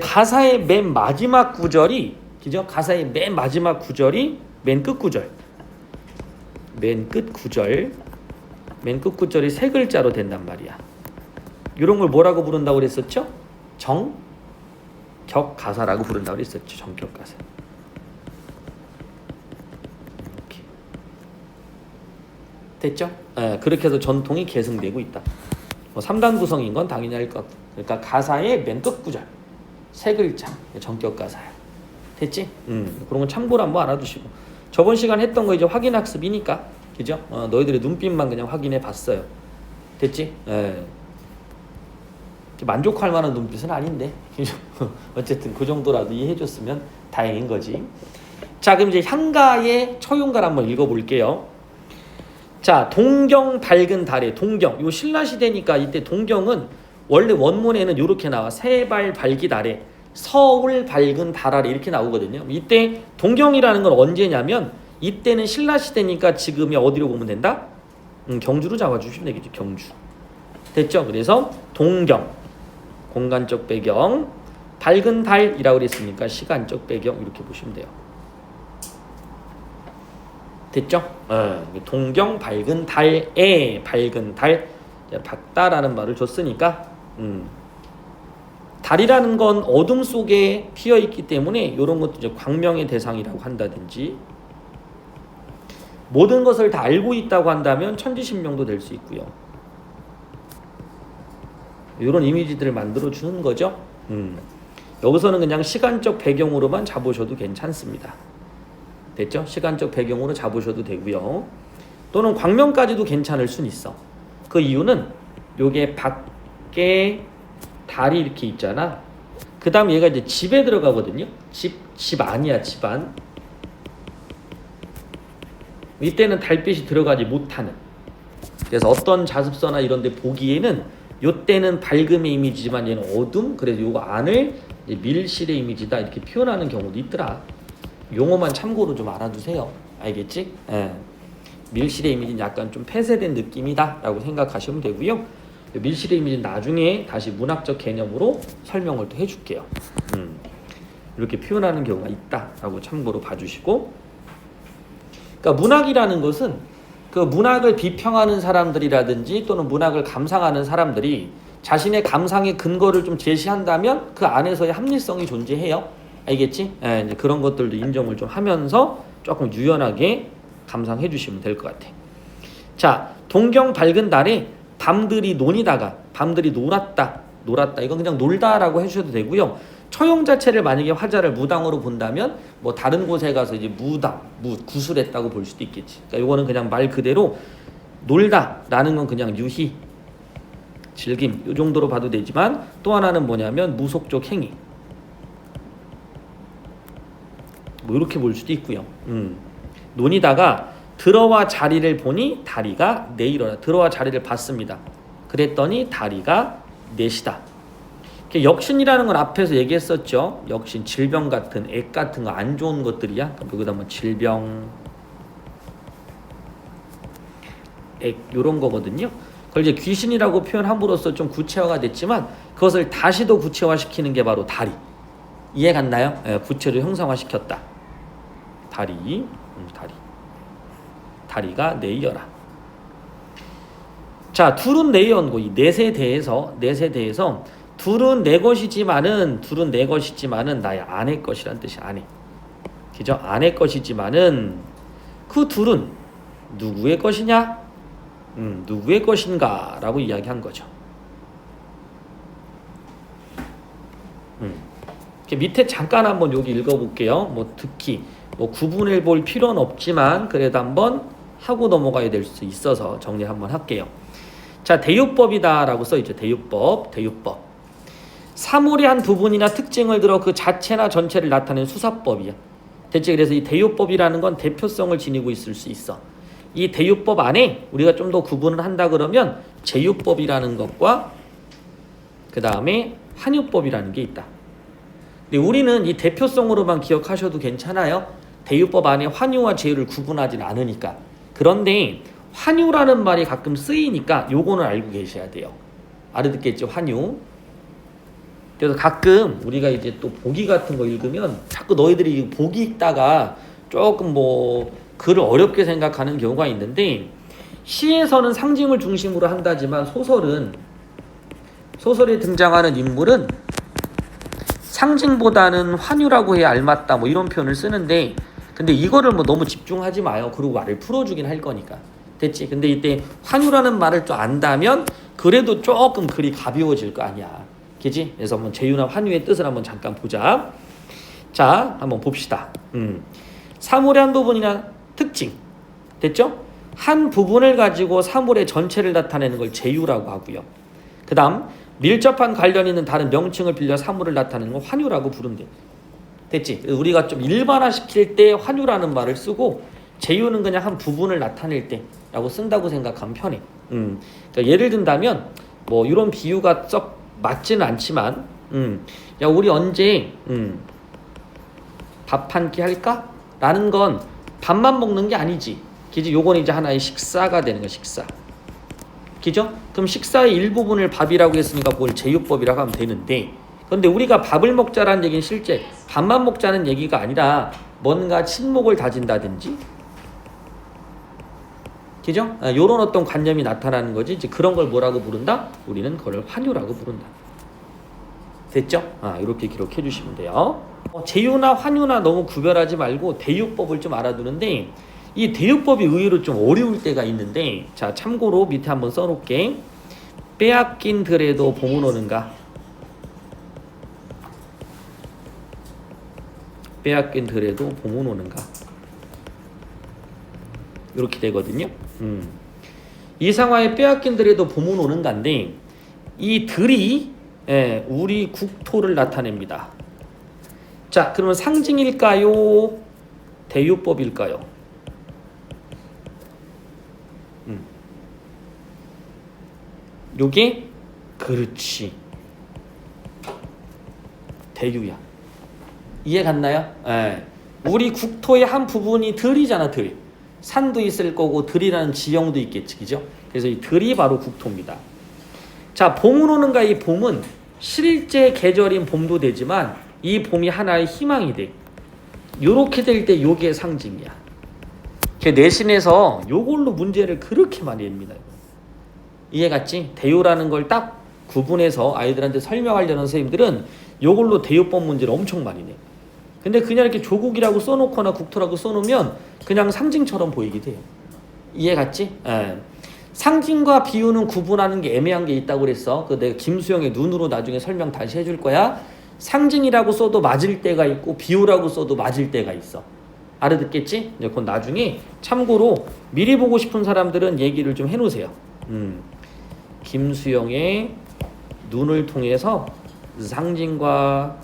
가사의 맨 마지막 구절이 그죠? 가사의 맨 마지막 구절이 맨 끝 구절. 맨 끝 구절이 세 글자로 된단 말이야. 이런 걸 뭐라고 부른다고 그랬었죠? 정격가사라고 부른다고 그랬었죠. 정격가사. 이렇게. 됐죠? 그렇게 해서 전통이 계승되고 있다. 3단 구성인 건 당연히 알 것 같고. 그러니까 가사의 맨 끝 구절 세 글자 정격가사야. 됐지? 그런 건 참고로 한번 알아두시고. 저번 시간 했던 거 이제 확인학습이니까 그죠? 너희들의 눈빛만 그냥 확인해 봤어요. 됐지? 만족할 만한 눈빛은 아닌데 어쨌든 그 정도라도 이해해 줬으면 다행인 거지. 자, 그럼 이제 향가의 처용가를 한번 읽어볼게요. 자, 동경 밝은 달에 동경. 요 신라시대니까 이때 동경은 원래 원문에는 이렇게 나와. 새발 발기 달에 서울 밝은 달 아래 이렇게 나오거든요. 이때 동경이라는 건 언제냐면 이때는 신라시대니까 지금이 어디로 보면 된다? 경주로 잡아주시면 되겠죠. 경주. 됐죠? 그래서 동경 공간적 배경, 밝은 달이라고 그랬으니까 시간적 배경 이렇게 보시면 돼요. 됐죠? 동경 밝은 달에 밝은 달 밝다라는 말을 줬으니까 달이라는 건 어둠 속에 피어 있기 때문에 이런 것도 이제 광명의 대상이라고 한다든지 모든 것을 다 알고 있다고 한다면 천지신명도 될 수 있고요. 이런 이미지들을 만들어 주는 거죠. 여기서는 그냥 시간적 배경으로만 잡으셔도 괜찮습니다. 됐죠? 시간적 배경으로 잡으셔도 되고요. 또는 광명까지도 괜찮을 순 있어. 그 이유는 요게 밖에 달이 이렇게 있잖아. 그 다음 얘가 이제 집에 들어가거든요. 집 아니야, 집안. 이때는 달빛이 들어가지 못하는. 그래서 어떤 자습서나 이런 데 보기에는 요때는 밝음의 이미지지만 얘는 어둠. 그래서 요거 안을 이제 밀실의 이미지다 이렇게 표현하는 경우도 있더라. 용어만 참고로 좀 알아두세요. 알겠지? 밀실의 이미지는 약간 좀 폐쇄된 느낌이다 라고 생각하시면 되고요. 밀실의 이미지는 나중에 다시 문학적 개념으로 설명을 또 해줄게요. 이렇게 표현하는 경우가 있다 라고 참고로 봐주시고, 그러니까 문학이라는 것은 그 문학을 비평하는 사람들이라든지 또는 문학을 감상하는 사람들이 자신의 감상의 근거를 좀 제시한다면 그 안에서의 합리성이 존재해요. 알겠지? 이제 그런 것들도 인정을 좀 하면서 조금 유연하게 감상해 주시면 될 것 같아. 자, 동경 밝은 달에 밤들이 놀았다. 이건 그냥 놀다라고 해주셔도 되고요. 처용 자체를 만약에 화자를 무당으로 본다면 뭐 다른 곳에 가서 이제 구술했다고 볼 수도 있겠지. 그러니까 이거는 그냥 말 그대로 놀다라는 건 그냥 유희, 즐김 이 정도로 봐도 되지만 또 하나는 뭐냐면 무속적 행위. 뭐 이렇게 볼 수도 있고요. 논이다가 들어와 자리를 보니 다리가 내일어나. 들어와 자리를 봤습니다. 그랬더니 다리가 넷이다. 역신이라는 건 앞에서 얘기했었죠. 역신, 질병 같은, 액 같은 거 안 좋은 것들이야. 여기다 뭐 질병, 액 이런 거거든요. 그걸 이제 귀신이라고 표현함으로써 좀 구체화가 됐지만 그것을 다시 더 구체화시키는 게 바로 다리. 이해 갔나요? 예, 부채를 형상화시켰다. 다리. 다리가 내이어라. 자, 둘은 내이언고 이 넷에 대해서 둘은 내 것이지만은 나의 아내 것이란 뜻이 아내. 그죠? 아내 것이지만은 그 둘은 누구의 것이냐? 누구의 것인가라고 이야기한 거죠. 밑에 잠깐 한번 여기 읽어볼게요. 뭐 특히 뭐 구분해 볼 필요는 없지만 그래도 한번 하고 넘어가야 될 수 있어서 정리 한번 할게요. 자, 대유법이다라고 써있죠. 대유법. 사물의 한 부분이나 특징을 들어 그 자체나 전체를 나타내는 수사법이야. 대체 그래서 이 대유법이라는 건 대표성을 지니고 있을 수 있어. 이 대유법 안에 우리가 좀 더 구분을 한다 그러면 제유법이라는 것과 그 다음에 환유법이라는 게 있다. 근데 우리는 이 대표성으로만 기억하셔도 괜찮아요. 대유법 안에 환유와 제유를 구분하진 않으니까. 그런데 환유라는 말이 가끔 쓰이니까 요거는 알고 계셔야 돼요. 알아듣겠죠? 환유. 그래서 가끔 우리가 이제 또 보기 같은 거 읽으면 자꾸 너희들이 보기 읽다가 조금 뭐 글을 어렵게 생각하는 경우가 있는데, 시에서는 상징을 중심으로 한다지만 소설에 등장하는 인물은 상징보다는 환유라고 해야 알맞다 뭐 이런 표현을 쓰는데, 근데 이거를 뭐 너무 집중하지 마요. 그리고 말을 풀어주긴 할 거니까. 됐지? 근데 이때 환유라는 말을 좀 안다면 그래도 조금 글이 가벼워질 거 아니야. 그지? 그래서 한번 제유나 환유의 뜻을 한번 잠깐 보자. 자, 한번 봅시다. 사물의 한 부분이나 특징. 됐죠? 한 부분을 가지고 사물의 전체를 나타내는 걸 제유라고 하고요. 그 다음 밀접한 관련 있는 다른 명칭을 빌려 사물을 나타내는 걸 환유라고 부른대. 됐지? 우리가 좀 일반화시킬 때 환유라는 말을 쓰고 제유는 그냥 한 부분을 나타낼 때라고 쓴다고 생각하면 편해. 그러니까 예를 든다면 뭐 이런 비유가 썩 맞지는 않지만 야 우리 언제 밥 한 끼 할까? 라는 건 밥만 먹는 게 아니지. 그지? 요건 이제 하나의 식사가 되는 거야. 식사. 그죠? 그럼 식사의 일부분을 밥이라고 했으니까 그걸 제유법이라고 하면 되는데, 그런데 우리가 밥을 먹자라는 얘기는 실제 밥만 먹자는 얘기가 아니라 뭔가 친목을 다진다든지, 그죠? 요런 어떤 관념이 나타나는 거지. 이제 그런 걸 뭐라고 부른다? 우리는 그걸 환유라고 부른다. 됐죠? 이렇게 기록해 주시면 돼요. 제유나 환유나 너무 구별하지 말고 대유법을 좀 알아두는데, 이 대유법이 의외로 좀 어려울 때가 있는데, 자 참고로 밑에 한번 써놓을게. 빼앗긴 들에도 봄은 오는가? 빼앗긴 들에도 봄은 오는가? 이렇게 되거든요. 이 상황에 빼앗긴 들에도 봄은 오는가인데, 이 들이 우리 국토를 나타냅니다. 자, 그러면 상징일까요? 대유법일까요? 요게 그렇지. 대유야. 이해 갔나요? 우리 국토의 한 부분이 들이잖아, 들. 산도 있을 거고 들이라는 지형도 있겠지, 그죠? 그래서 이 들이 바로 국토입니다. 자, 봄은 오는가? 이 봄은 실제 계절인 봄도 되지만 이 봄이 하나의 희망이 돼. 요렇게 될 때 요게 상징이야. 내신에서 요걸로 문제를 그렇게 많이 냅니다. 이해 갔지? 대유라는 걸 딱 구분해서 아이들한테 설명하려는 선생님들은 요걸로 대유법 문제를 엄청 많이 내. 근데 그냥 이렇게 조국이라고 써놓거나 국토라고 써놓으면 그냥 상징처럼 보이게 돼요. 이해 갔지? 상징과 비유는 구분하는 게 애매한 게 있다고 그랬어. 그 내가 김수영의 눈으로 나중에 설명 다시 해줄 거야. 상징이라고 써도 맞을 때가 있고 비유라고 써도 맞을 때가 있어. 알아듣겠지? 그건 나중에 참고로 미리 보고 싶은 사람들은 얘기를 좀 해놓으세요. 김수영의 눈을 통해서 상징과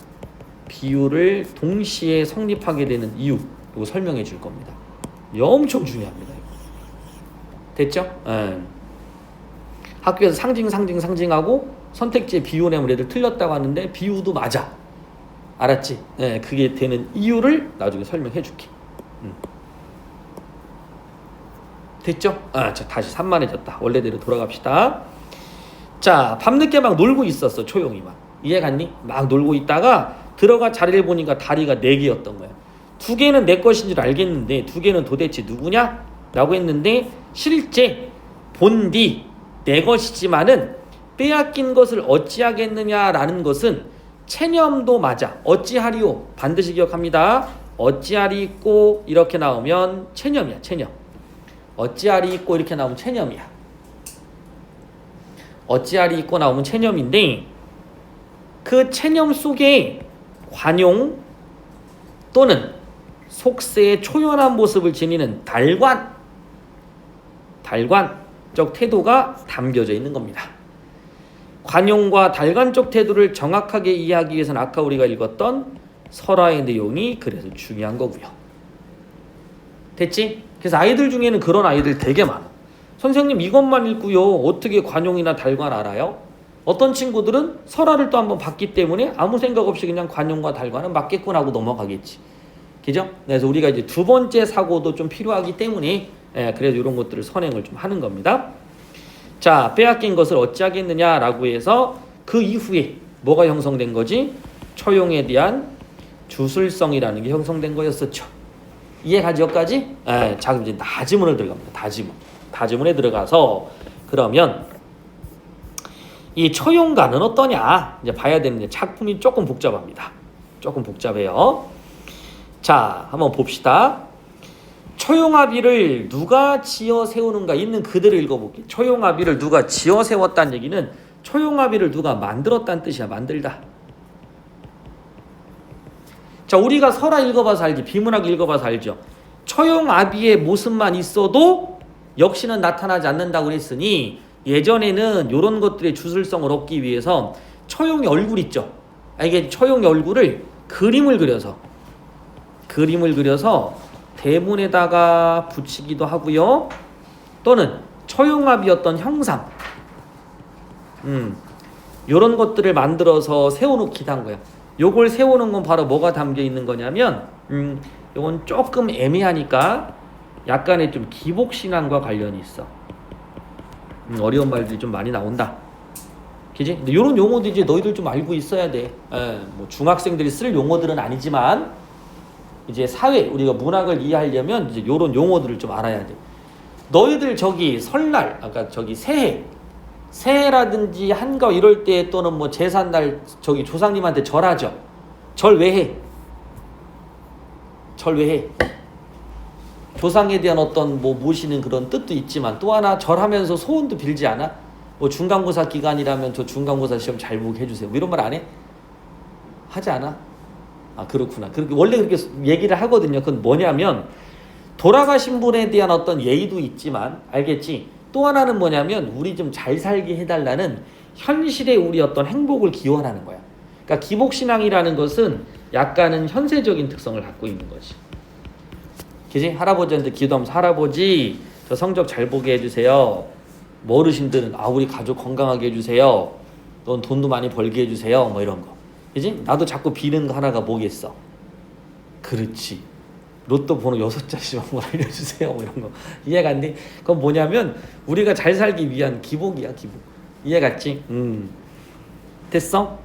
비유를 동시에 성립하게 되는 이유, 이거 설명해 줄 겁니다. 이거 엄청 중요합니다. 이거. 됐죠? 학교에서 상징하고 선택지에 비유 내면 애들 틀렸다고 하는데 비유도 맞아. 알았지? 그게 되는 이유를 나중에 설명해 줄게. 됐죠? 자, 다시 산만해졌다. 원래대로 돌아갑시다. 자, 밤늦게 막 놀고 있었어. 초용이 막. 이해 갔니? 막 놀고 있다가 들어가 자리를 보니까 다리가 4개였던 거야. 2개는 내 것인 줄 알겠는데 2개는 도대체 누구냐? 라고 했는데 실제 본디 내 것이지만은 빼앗긴 것을 어찌하겠느냐라는 것은 체념도 맞아. 어찌하리요? 반드시 기억합니다. 어찌하리 있고 이렇게 나오면 체념이야. 체념. 어찌하리 있고 이렇게 나오면 체념이야. 어찌하리 있고 나오면 체념인데 그 체념 속에 관용 또는 속세의 초연한 모습을 지니는 달관적 태도가 담겨져 있는 겁니다. 관용과 달관적 태도를 정확하게 이해하기 위해서는 아까 우리가 읽었던 설화의 내용이 그래서 중요한 거고요. 됐지? 그래서 아이들 중에는 그런 아이들 되게 많아. 선생님 이것만 읽고요. 어떻게 관용이나 달관 알아요? 어떤 친구들은 설화를 또 한번 봤기 때문에 아무 생각 없이 그냥 관용과 달관은 맞겠구나 하고 넘어가겠지. 그죠? 그래서 우리가 이제 두 번째 사고도 좀 필요하기 때문에 그래서 이런 것들을 선행을 좀 하는 겁니다. 자, 빼앗긴 것을 어찌하겠느냐라고 해서 그 이후에 뭐가 형성된 거지? 처용에 대한 주술성이라는 게 형성된 거였었죠. 이해가지 여기까지? 자, 그럼 이제 다지문을 들어갑니다. 다지문에 들어가서 그러면 이 처용가는 어떠냐? 이제 봐야 되는데 작품이 조금 복잡합니다. 조금 복잡해요. 자, 한번 봅시다. 처용합의를 누가 지어 세우는가 있는 그대로 읽어볼게요. 처용합의를 누가 지어 세웠다는 얘기는 처용합의를 누가 만들었다는 뜻이야. 만들다. 자, 우리가 설화 읽어봐서 알지. 비문학 읽어봐서 알죠. 처용합의의 모습만 있어도 역시는 나타나지 않는다고 그랬으니 예전에는 이런 것들의 주술성을 얻기 위해서 처용의 얼굴 있죠. 이게 처용의 얼굴을 그림을 그려서 대문에다가 붙이기도 하고요. 또는 처용합의였던 형상 이런 것들을 만들어서 세워놓기도 한 거야. 요걸 세우는 건 바로 뭐가 담겨 있는 거냐면 요건 조금 애매하니까 약간의 좀 기복신앙과 관련이 있어. 어려운 말들이 좀 많이 나온다. 그지? 근데 요런 용어도 이제 너희들 좀 알고 있어야 돼. 뭐 중학생들이 쓸 용어들은 아니지만 이제 사회 우리가 문학을 이해하려면 이제 요런 용어들을 좀 알아야 돼. 너희들 저기 설날, 아까 저기 새해라든지 한가 이럴 때 또는 뭐 제삿날 저기 조상님한테 절하죠. 절 왜 해? 조상에 대한 어떤 뭐 모시는 그런 뜻도 있지만 또 하나 절하면서 소원도 빌지 않아? 뭐 중간고사 기간이라면 저 중간고사 시험 잘 보게 해주세요. 뭐 이런 말 안 해? 하지 않아? 아, 그렇구나. 그렇게 원래 그렇게 얘기를 하거든요. 그건 뭐냐면 돌아가신 분에 대한 어떤 예의도 있지만 알겠지? 또 하나는 뭐냐면 우리 좀 잘 살게 해달라는 현실의 우리 어떤 행복을 기원하는 거야. 그러니까 기복신앙이라는 것은 약간은 현세적인 특성을 갖고 있는 거지. 그지? 할아버지한테 기도하면서 할아버지 저 성적 잘 보게 해주세요. 뭐 어르신들은 우리 가족 건강하게 해주세요. 넌 돈도 많이 벌게 해주세요. 뭐 이런 거. 그지? 나도 자꾸 비는 거 하나가 뭐겠어? 그렇지. 로또 번호 6자씩만 뭐 알려주세요. 뭐 이런 거. 이해가 안 돼? 그건 뭐냐면 우리가 잘 살기 위한 기복이야. 기복. 이해갔지? 됐어?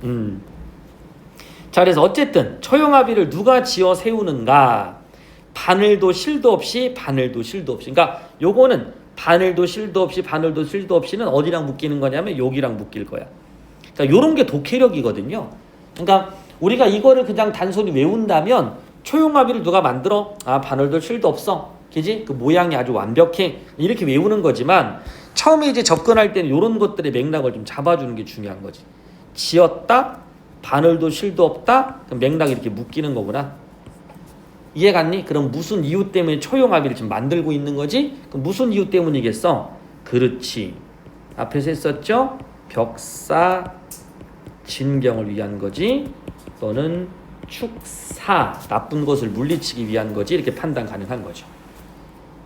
자, 그래서 어쨌든 처용합의를 누가 지어 세우는가? 바늘도 실도 없이. 그러니까 요거는 바늘도 실도 없이는 어디랑 묶이는 거냐면 여기랑 묶일 거야. 그러니까 요런 게 독해력이거든요. 그러니까 우리가 이거를 그냥 단순히 외운다면 처용합의를 누가 만들어? 바늘도 실도 없어. 그지? 그 모양이 아주 완벽해. 이렇게 외우는 거지만 처음에 이제 접근할 때는 이런 것들의 맥락을 좀 잡아주는 게 중요한 거지. 지었다, 바늘도 실도 없다, 그럼 맥락이 이렇게 묶이는 거구나. 이해갔니? 그럼 무슨 이유 때문에 처용합의를 지금 만들고 있는 거지? 그럼 무슨 이유 때문이겠어? 그렇지. 앞에서 했었죠? 벽사 진경을 위한 거지. 또는 축사 나쁜 것을 물리치기 위한 거지. 이렇게 판단 가능한 거죠.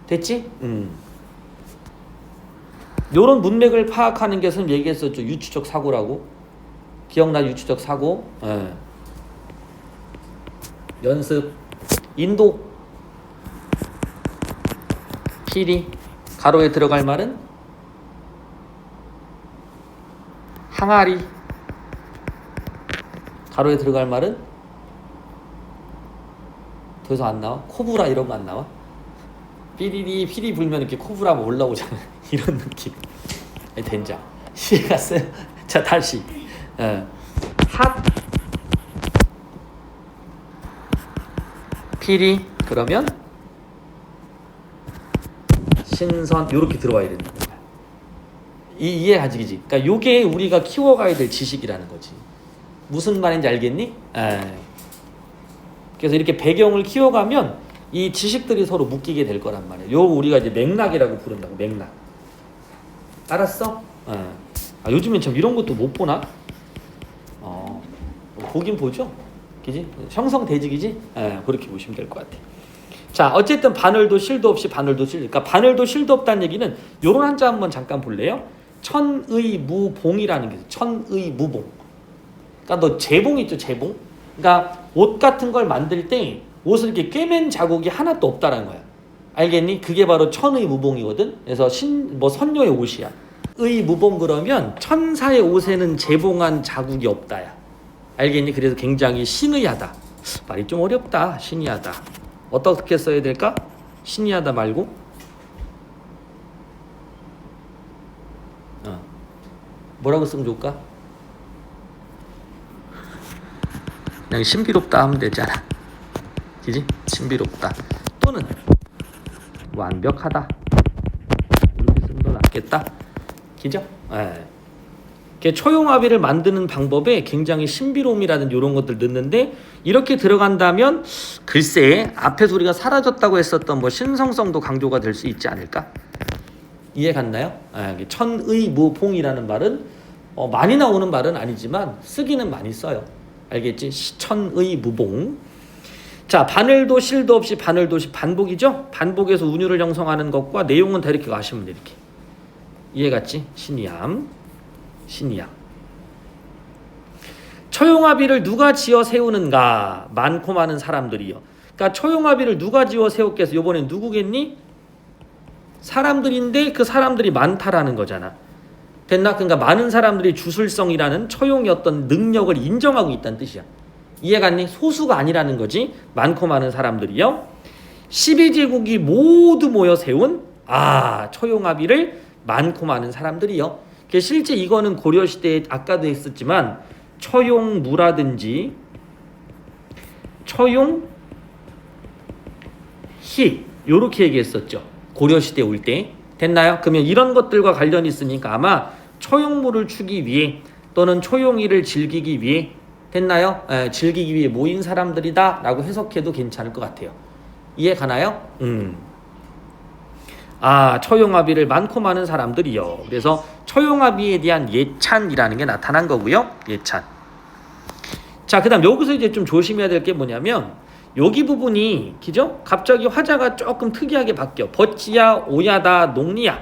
됐지? 요런 문맥을 파악하는 게 선생님 얘기했었죠. 유추적 사고라고. 기억나? 유추적 사고. 연습. 인도, 피리, 가로에 들어갈 말은 항아리. 가로에 들어갈 말은 더 이상 안 나와? 코브라 이런 거 안 나와? 피리 불면 이렇게 코브라 뭐 올라오잖아. 이런 느낌. 된장. 이해갔어요? 자, 다시. 핫. 피리. 그러면 신선. 요렇게 들어와야 된다. 이해 가지기지. 그러니까 요게 우리가 키워가야 될 지식이라는 거지. 무슨 말인지 알겠니? 그래서 이렇게 배경을 키워가면 이 지식들이 서로 묶이게 될 거란 말이에요. 요 우리가 이제 맥락이라고 부른다고. 맥락. 알았어? 요즘엔 참 이런 것도 못 보나? 보긴 보죠. 그지? 형성대직이지? 그렇게 보시면 될 것 같아. 자, 어쨌든 바늘도 실도 없이 바늘도 실. 그러니까 바늘도 실도 없다는 얘기는 요런 한자 한번 잠깐 볼래요? 천의무봉이라는 게 있어요. 천의무봉. 그러니까 너 재봉 있죠, 재봉? 그러니까 옷 같은 걸 만들 때 옷을 이렇게 꿰맨 자국이 하나도 없다라는 거야. 알겠니? 그게 바로 천의무봉이거든. 그래서 선녀의 옷이야. 의무봉 그러면 천사의 옷에는 재봉한 자국이 없다야. 알겠니? 그래서 굉장히 신의하다. 말이 좀 어렵다. 신의하다. 어떻게 써야 될까? 신의하다 말고 뭐라고 쓰면 좋을까? 그냥 신비롭다 하면 되잖아. 그지? 신비롭다. 또는 완벽하다. 이렇게 쓰면 더 낫겠다. 그죠? 초용합의를 만드는 방법에 굉장히 신비로움이라든 이런 것들 넣는데 이렇게 들어간다면 글쎄 앞에서 우리가 사라졌다고 했었던 신성성도 강조가 될 수 있지 않을까? 이해 갔나요? 천의무봉이라는 말은 많이 나오는 말은 아니지만 쓰기는 많이 써요. 알겠지? 천의무봉. 자, 바늘도 실도 없이 바늘도 없이 반복이죠? 반복에서 운율을 형성하는 것과 내용은 다 이렇게 가시면 돼. 이렇게. 이해 갔지? 신이함. 초용합의를 누가 지어 세우는가? 많고 많은 사람들이요. 그러니까 초용합의를 누가 지어 세웠겠어? 이번엔 누구겠니? 사람들인데 그 사람들이 많다라는 거잖아. 됐나? 그러니까 많은 사람들이 주술성이라는 초용의 어떤 능력을 인정하고 있다는 뜻이야. 이해갔니? 소수가 아니라는 거지. 많고 많은 사람들이요. 12제국이 모두 모여 세운 초용합의를 많고 많은 사람들이요. 실제 이거는 고려시대에 아까도 했었지만 처용무라든지 처용희 요렇게 얘기했었죠. 고려시대 올 때. 됐나요? 그러면 이런 것들과 관련이 있으니까 아마 처용무를 추기 위해 또는 초용희를 즐기기 위해 됐나요? 즐기기 위해 모인 사람들이다 라고 해석해도 괜찮을 것 같아요. 이해 가나요? 처용합의를 많고 많은 사람들이요. 그래서 처용합의에 대한 예찬이라는 게 나타난 거고요. 예찬. 자, 그 다음 여기서 이제 좀 조심해야 될 게 뭐냐면 여기 부분이 그죠? 갑자기 화자가 조금 특이하게 바뀌어. 벗지야 오야다 농리야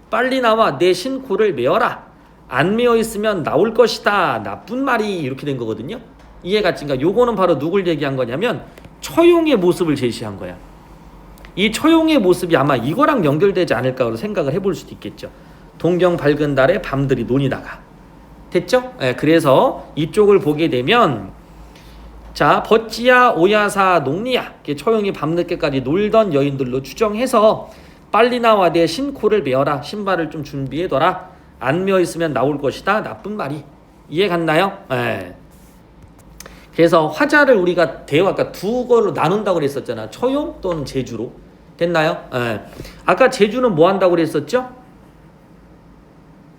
빨리 나와 내 신코를 메어라. 안 메어 있으면 나올 것이다. 나쁜 말이 이렇게 된 거거든요. 이해갔지? 그러니까 요거는 바로 누굴 얘기한 거냐면 처용의 모습을 제시한 거야. 이 처용의 모습이 아마 이거랑 연결되지 않을까 생각을 해볼 수도 있겠죠. 동경 밝은 달에 밤들이 논이다가 됐죠? 그래서 이쪽을 보게 되면 자, 벗지야 오야사 농리야 처용이 밤늦게까지 놀던 여인들로 추정해서 빨리 나와 내 신코를 메어라. 신발을 좀 준비해둬라. 안 메어 있으면 나올 것이다. 나쁜 말이. 이해 갔나요? 그래서 화자를 우리가 아까 두 걸로 나눈다고 그랬었잖아. 처용 또는 제주로. 됐나요? 아까 제주는 뭐 한다고 그랬었죠?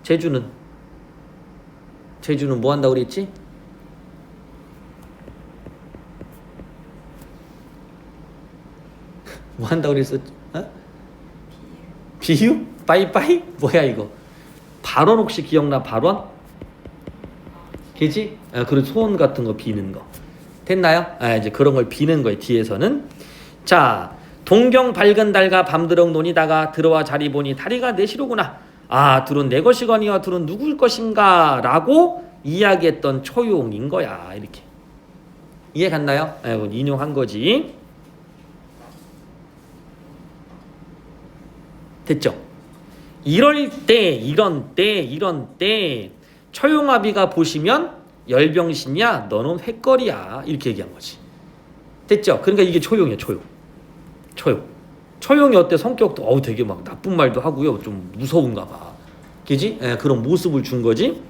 제주는 뭐 한다고 그랬지? 뭐 한다고 그랬었죠? 비유? 빠이빠이? 뭐야 이거? 발언 혹시 기억나? 발언? 그지? 그리고 소원 같은 거 비는 거. 됐나요? 이제 그런 걸 비는 거예요. 뒤에서는. 자, 동경 밝은 달과 밤드럭 논이다가 들어와 자리 보니 다리가 내시로구나. 둘은 내 것이거니와 둘은 누굴 것인가? 라고 이야기했던 초용인 거야. 이렇게. 이해 갔나요? 인용한 거지. 됐죠? 이런 때 처용합의가 보시면 열병신이야 너는 횟거리야 이렇게 얘기한 거지. 됐죠? 그러니까 이게 초용이야. 초용이 어때? 성격도 되게 막 나쁜 말도 하고요. 좀 무서운가 봐. 그지? 그런 모습을 준 거지.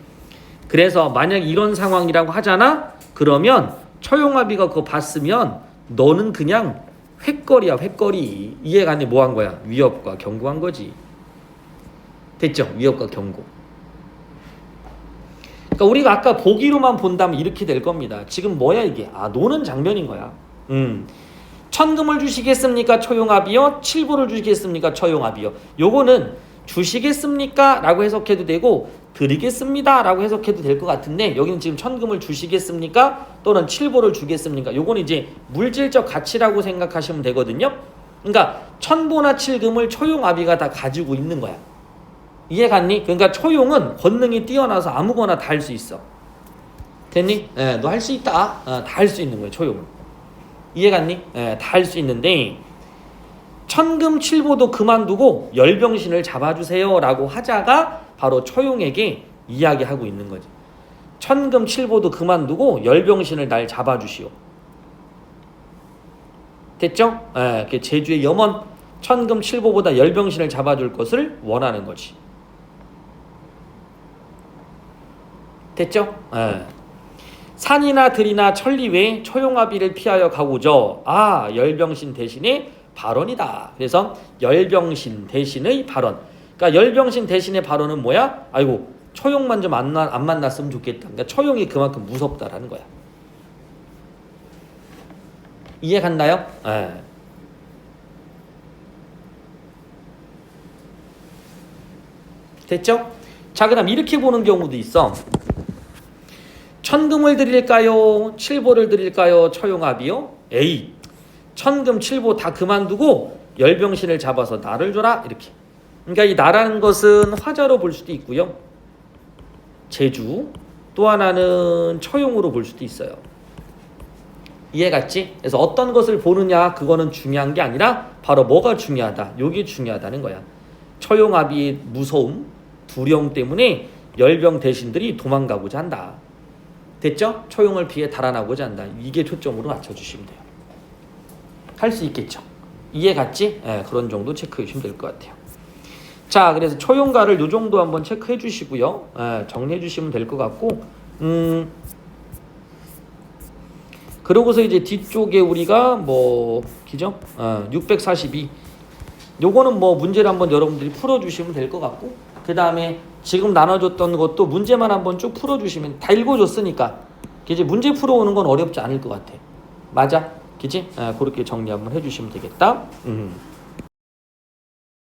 그래서 만약 이런 상황이라고 하잖아. 그러면 처용합의가 그거 봤으면 너는 그냥 횟거리야. 이해가 안 돼. 뭐 한 거야? 위협과 경고한 거지. 됐죠? 위협과 경고. 그러니까 우리가 아까 보기로만 본다면 이렇게 될 겁니다. 지금 뭐야 이게? 노는 장면인 거야. 천금을 주시겠습니까? 처용합의요. 칠보를 주시겠습니까? 처용합의요. 요거는 주시겠습니까? 라고 해석해도 되고 드리겠습니다 라고 해석해도 될 것 같은데 여기는 지금 천금을 주시겠습니까? 또는 칠보를 주겠습니까? 요거는 이제 물질적 가치라고 생각하시면 되거든요. 그러니까 천보나 칠금을 처용합의가 다 가지고 있는 거야. 이해 갔니? 그러니까 초용은 권능이 뛰어나서 아무거나 다 할 수 있어. 됐니? 너 할 수 있다. 다 할 수 있는 거예요. 초용은. 이해 갔니? 다 할 수 있는데 천금 칠보도 그만두고 열병신을 잡아주세요 라고 하자가 바로 초용에게 이야기하고 있는 거지. 천금 칠보도 그만두고 열병신을 날 잡아주시오. 됐죠? 제주의 염원 천금 칠보보다 열병신을 잡아줄 것을 원하는 거지. 됐죠? 산이나 들이나 천리 외에 초용합의를 피하여 가고죠. 열병신 대신에 발언이다. 그래서 열병신 대신의 발언. 그러니까 열병신 대신의 발언은 뭐야? 아이고 초용만 좀 안 만났으면 좋겠다. 그러니까 초용이 그만큼 무섭다라는 거야. 이해 갔나요? 됐죠? 자, 그다음 이렇게 보는 경우도 있어. 천금을 드릴까요? 칠보를 드릴까요? 처용합의요? A. 천금 칠보 다 그만두고 열병신을 잡아서 나를 줘라 이렇게. 그러니까 이 나라는 것은 화자로 볼 수도 있고요. 제주 또 하나는 처용으로 볼 수도 있어요. 이해 갔지? 그래서 어떤 것을 보느냐 그거는 중요한 게 아니라 바로 뭐가 중요하다. 요게 중요하다는 거야. 처용합의의 무서움, 두려움 때문에 열병 대신들이 도망가고자 한다. 됐죠? 초용을 피해 달아나고자 한다. 이게 초점으로 맞춰주시면 돼요. 할 수 있겠죠? 이해 갔지? 그런 정도 체크해 주시면 될 것 같아요. 자, 그래서 초용가를 요 정도 한번 체크해 주시고요. 정리해 주시면 될 것 같고, 그러고서 이제 뒤쪽에 우리가 기죠? 642. 요거는 문제를 한번 여러분들이 풀어주시면 될 것 같고, 그 다음에 지금 나눠줬던 것도 문제만 한번 쭉 풀어주시면 다 읽어줬으니까, 이제 문제 풀어오는 건 어렵지 않을 것 같아. 맞아? 그치? 그렇게 정리 한번 해주시면 되겠다.